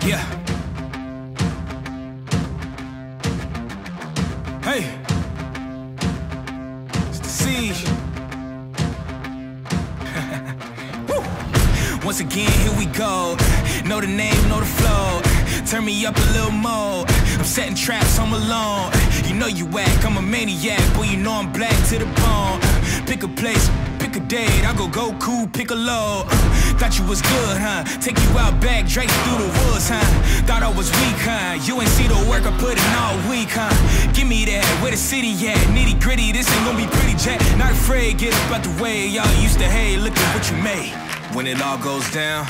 Yeah. Hey. It's the siege. Woo. Once again, here we go. Know the name, know the flow. Turn me up a little more. I'm setting traps, I'm alone. You know you whack, I'm a maniac. Boy, you know I'm black to the bone. Pick a place, pick a date. I go cool, pick a load. Thought you was good, huh? Take you out back, Drake through the woods, huh? Thought I was weak, huh? You ain't see the work I put in all week, huh? Give me that, where the city at? Nitty gritty, this ain't gonna be pretty, Jack. Not afraid, get up out the way. Y'all used to hate, look at what you made. When it all goes down,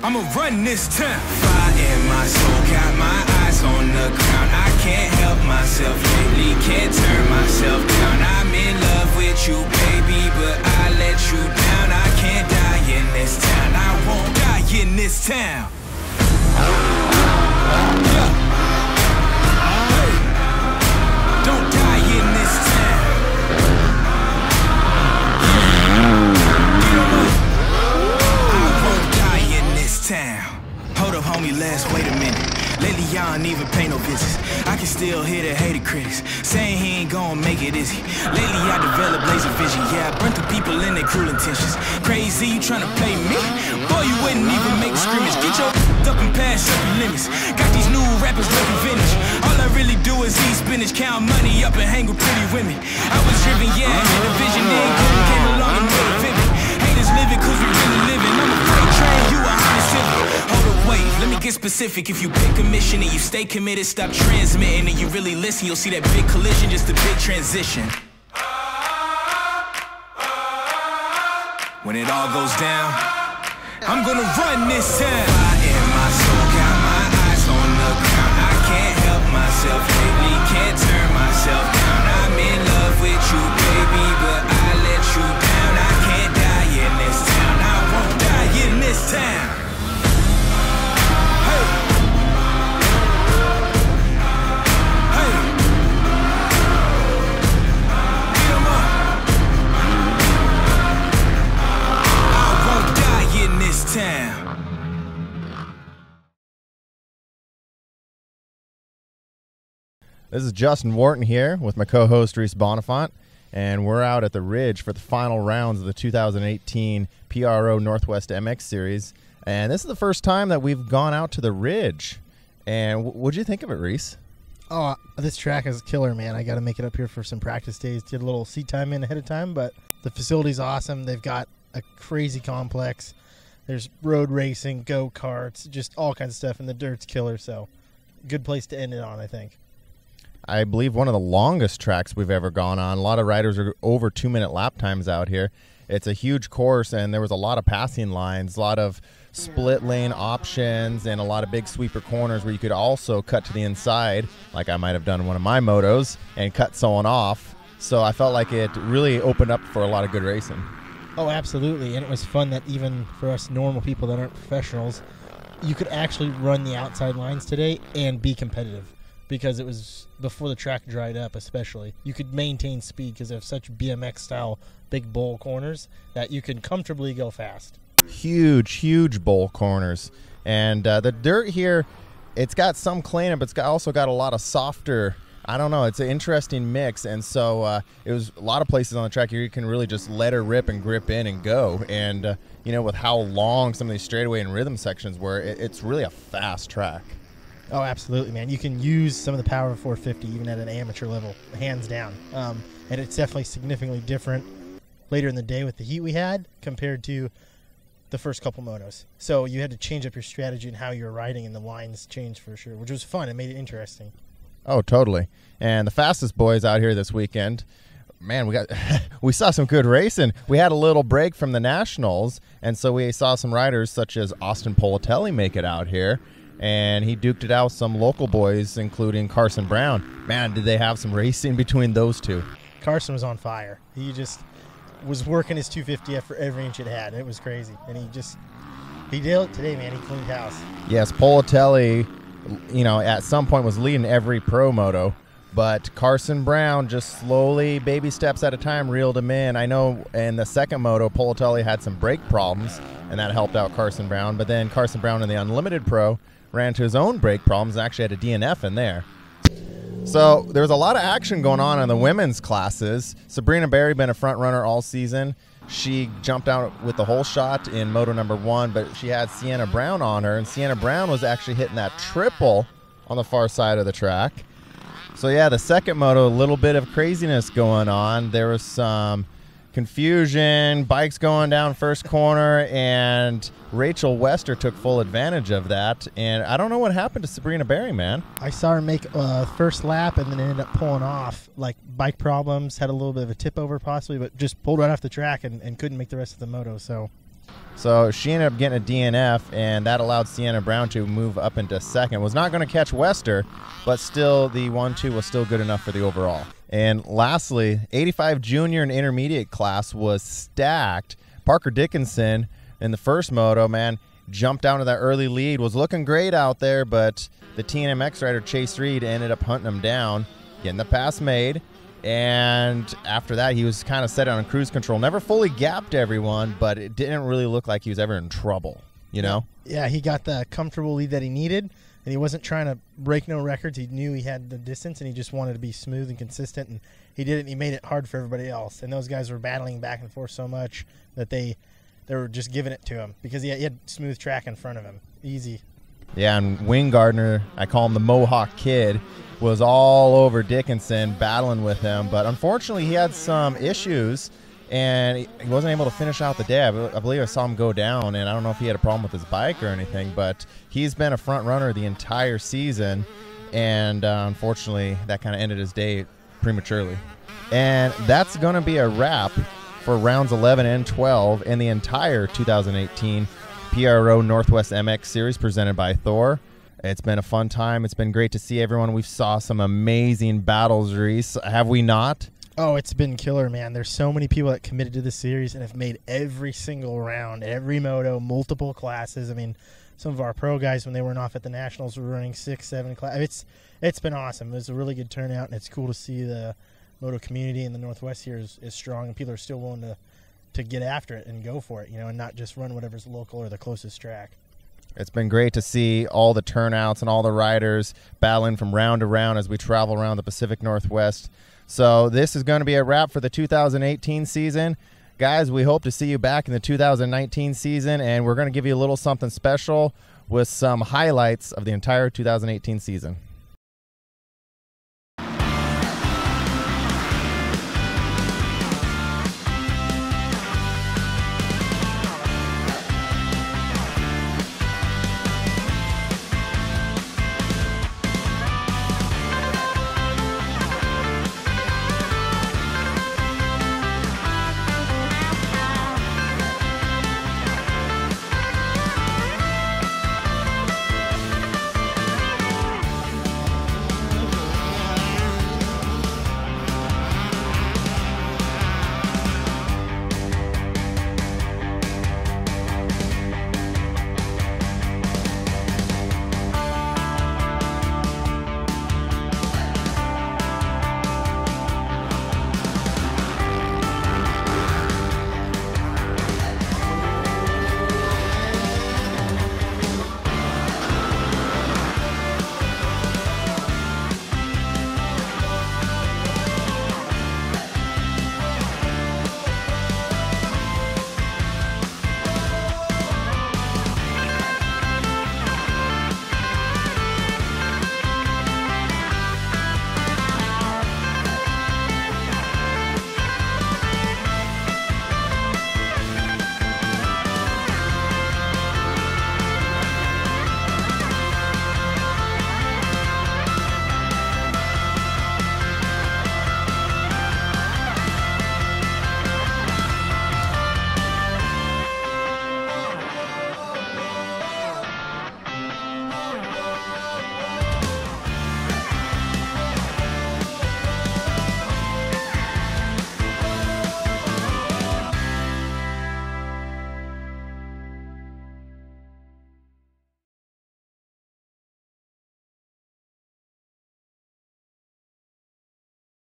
I'ma run this town. Fire in my soul, got my eyes on the ground. I can't help myself lately, can't turn myself down. I'm in love with you, baby, but I let you down. I can't die in this town, I won't die in this town. Yeah. Hey. Don't die in this town. Town. Hold up, homie, wait a minute. Lately, y'all don't even pay no visits. I can still hear the hater critics saying he ain't gonna make it, is he? Lately, I developed laser vision. Yeah, I burnt the people in their cruel intentions. Crazy, you tryna play me? Boy, you wouldn't even make a scrimmage. Get your up and pass up your limits. Got these new rappers looking vintage. All I really do is eat spinach, count money up and hang with pretty women. I was driven, yeah, and the vision then came along and made it vivid. Haters living cause we really living. I'm a freight train, you a Honda Civic. Hold up, wait, let me get specific. If you pick a mission and you stay committed, stop transmitting, and you really listen, you'll see that big collision, just a big transition. When it all goes down, I'm gonna run this town. Fire in my soul, got my eyes on the ground. I can't help myself lately, can't turn myself down. I'm in love with you, baby, but I let you down. I can't die in this town, I won't die in this town. Hey. Hey. Get 'em up. I won't die in this town. This is Justin Wharton here with my co-host Reese Bonifant, and we're out at the Ridge for the final rounds of the 2018 PRO Northwest MX Series. And this is the first time that we've gone out to the Ridge. And what'd you think of it, Reese? Oh, this track is killer, man. I got to make it up here for some practice days. Did a little seat time in ahead of time, but the facility's awesome. They've got a crazy complex. There's road racing, go-karts, just all kinds of stuff, and the dirt's killer, so good place to end it on, I think. I believe one of the longest tracks we've ever gone on. A lot of riders are over 2-minute lap times out here. It's a huge course, and there was a lot of passing lines, a lot of split lane options, and a lot of big sweeper corners where you could also cut to the inside, like I might have done in one of my motos, and cut someone off. So I felt like it really opened up for a lot of good racing. Oh, absolutely, and it was fun that even for us normal people that aren't professionals, you could actually run the outside lines today and be competitive. Because it was before the track dried up, especially. You could maintain speed because they have such BMX-style big bowl corners that you can comfortably go fast. Huge bowl corners. And the dirt here, it's got some clay in it, but it's also got a lot of softer, I don't know, it's an interesting mix. And so it was a lot of places on the track here you can really just let her rip and grip in and go. And, you know, with how long some of these straightaway and rhythm sections were, it's really a fast track. Oh, absolutely, man. You can use some of the power of 450 even at an amateur level, hands down. And it's definitely significantly different later in the day with the heat we had compared to the first couple motos. So you had to change up your strategy and how you were riding, and the lines changed for sure, which was fun. It made it interesting. Oh, totally. And the fastest boys out here this weekend, man, we saw some good racing. We had a little break from the Nationals, and so we saw some riders such as Austin Politelli make it out here. And he duked it out with some local boys, including Carson Brown. Man, did they have some racing between those two. Carson was on fire. He just was working his 250F for every inch it had. It was crazy. And he did it today, man. He cleaned house. Yes, Politelli, you know, at some point was leading every pro moto. But Carson Brown just slowly, baby steps at a time, reeled him in. I know in the second moto, Politelli had some brake problems, and that helped out Carson Brown. But then Carson Brown in the Unlimited Pro ran into his own brake problems and actually had a DNF in there. So there was a lot of action going on in the women's classes. Sabrina Berry been a front runner all season. She jumped out with the whole shot in moto number 1, but she had Sienna Brown on her, and Sienna Brown was actually hitting that triple on the far side of the track. So yeah, the second moto, a little bit of craziness going on. There was some confusion, bikes going down first corner, and Rachel Wester took full advantage of that. And I don't know what happened to Sabrina Berry, man. I saw her make first lap and then ended up pulling off. Like bike problems, had a little bit of a tip over possibly, but just pulled right off the track and couldn't make the rest of the moto. So she ended up getting a DNF, and that allowed Sienna Brown to move up into second. Was not going to catch Wester, but still the 1-2 was still good enough for the overall. And lastly, 85 junior and intermediate class was stacked. Parker Dickinson in the first moto, man, jumped down to that early lead, was looking great out there, but the NWMX rider Chase Reed ended up hunting him down, getting the pass made. And after that, he was kind of set on cruise control. Never fully gapped everyone, but it didn't really look like he was ever in trouble, you know? Yeah, he got the comfortable lead that he needed, and he wasn't trying to break no records. He knew he had the distance, and he just wanted to be smooth and consistent, and he did it, and he made it hard for everybody else. And those guys were battling back and forth so much that they were just giving it to him because he had smooth track in front of him. Easy. Yeah, and Wing Gardner, I call him the Mohawk Kid, was all over Dickinson, battling with him. But unfortunately, he had some issues, and he wasn't able to finish out the day. I believe I saw him go down, and I don't know if he had a problem with his bike or anything, but he's been a front runner the entire season, and unfortunately, that kind of ended his day prematurely. And that's going to be a wrap for rounds 11 and 12 in the entire 2018 PRO Northwest MX Series presented by Thor. It's been a fun time. It's been great to see everyone. We saw some amazing battles, Reese. Have we not? Oh, it's been killer, man. There's so many people that committed to this series and have made every single round, every moto, multiple classes. I mean, some of our pro guys, when they weren't off at the Nationals, were running 6, 7 classes. It's been awesome. It was a really good turnout, and it's cool to see the moto community in the Northwest here is strong, and people are still willing to get after it and go for it, you know, and not just run whatever's local or the closest track. It's been great to see all the turnouts and all the riders battling from round to round as we travel around the Pacific Northwest. So this is going to be a wrap for the 2018 season. Guys, we hope to see you back in the 2019 season, and we're going to give you a little something special with some highlights of the entire 2018 season.